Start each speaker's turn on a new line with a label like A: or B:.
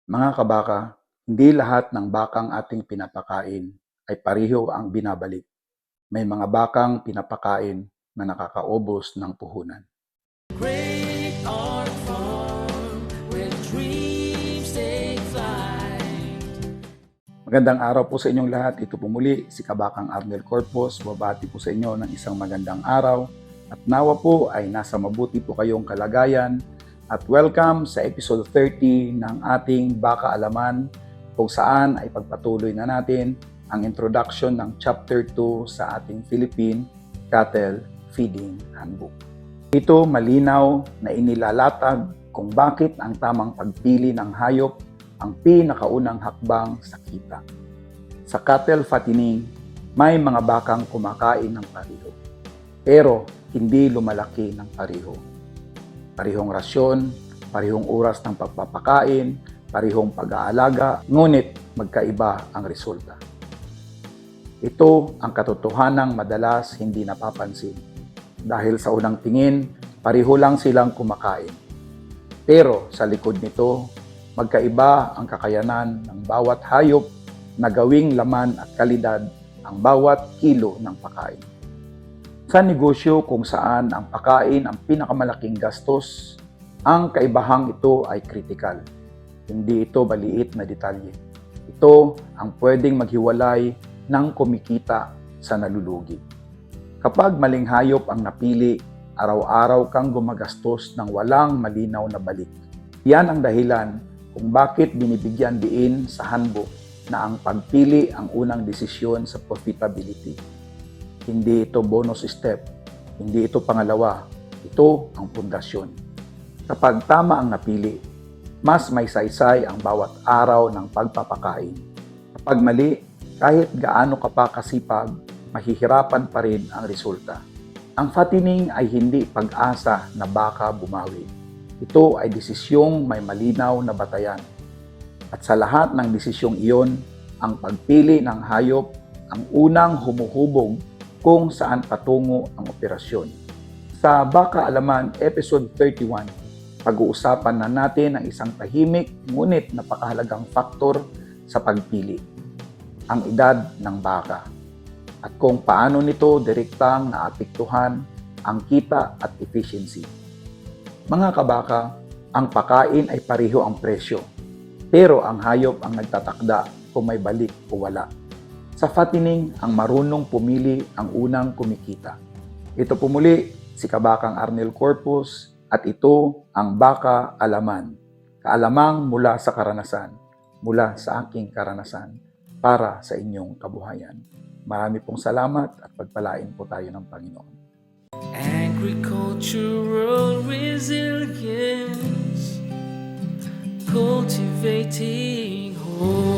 A: Mga kabaka, hindi lahat ng bakang ating pinapakain ay pareho ang binabalik. May mga bakang pinapakain na nakakaubos ng puhunan.
B: Great art farm where dreams take flight.
A: Magandang araw po sa inyong lahat. Ito po muli si Kabakang Arnel Corpus. Babati po sa inyo ng isang magandang araw. At nawa po ay nasa mabuti po kayong kalagayan. At welcome sa episode 30 ng ating Baka Alaman, kung saan ay pagpatuloy na natin ang introduction ng Chapter 2 sa ating Philippine Cattle Feeding Handbook. Ito malinaw na inilalatag kung bakit ang tamang pagpili ng hayop ang pinakaunang hakbang sa kita. Sa cattle fattening, may mga bakang kumakain ng pareho, pero hindi lumalaki ng pareho. Parehong rasyon, parehong oras ng pagpapakain, parehong pag-aalaga, ngunit magkaiba ang resulta. Ito ang katotohanang madalas hindi napapansin. Dahil sa unang tingin, pareho lang silang kumakain. Pero sa likod nito, magkaiba ang kakayanan ng bawat hayop na gawing laman at kalidad ang bawat kilo ng pakain. Sa negosyo kung saan ang pakain ang pinakamalaking gastos, ang kaibahang ito ay kritikal. Hindi ito maliit na detalye. Ito ang pwedeng maghiwalay ng kumikita sa nalulugi. Kapag maling hayop ang napili, araw-araw kang gumagastos ng walang malinaw na balik. Yan ang dahilan kung bakit binibigyan diin sa handbook na ang pagpili ang unang desisyon sa profitability. Hindi ito bonus step, hindi ito pangalawa, ito ang pundasyon. Kapag tama ang napili, mas may saysay ang bawat araw ng pagpapakain. Kapag mali, kahit gaano ka pa kasipag, mahihirapan pa rin ang resulta. Ang fattening ay hindi pag-asa na baka bumawi. Ito ay desisyong may malinaw na batayan. At sa lahat ng desisyong iyon, ang pagpili ng hayop ang unang humuhubog kung saan patungo ang operasyon. Sa Baka Alaman Episode 31, pag-uusapan na natin ang isang tahimik ngunit napakahalagang faktor sa pagpili, ang edad ng baka, at kung paano nito direktang naapektuhan ang kita at efficiency. Mga kabaka, ang pakain ay pareho ang presyo, pero ang hayop ang nagtatakda kung may balik o wala. Sa fattening, ang marunong pumili ang unang kumikita. Ito po muli si Kabakang Arnel Corpus at ito ang Baka Alaman. Kaalamang mula sa karanasan, mula sa aking karanasan, para sa inyong kabuhayan. Marami pong salamat at pagpalain po tayo ng Panginoon.
B: Agricultural resilience, cultivating hope.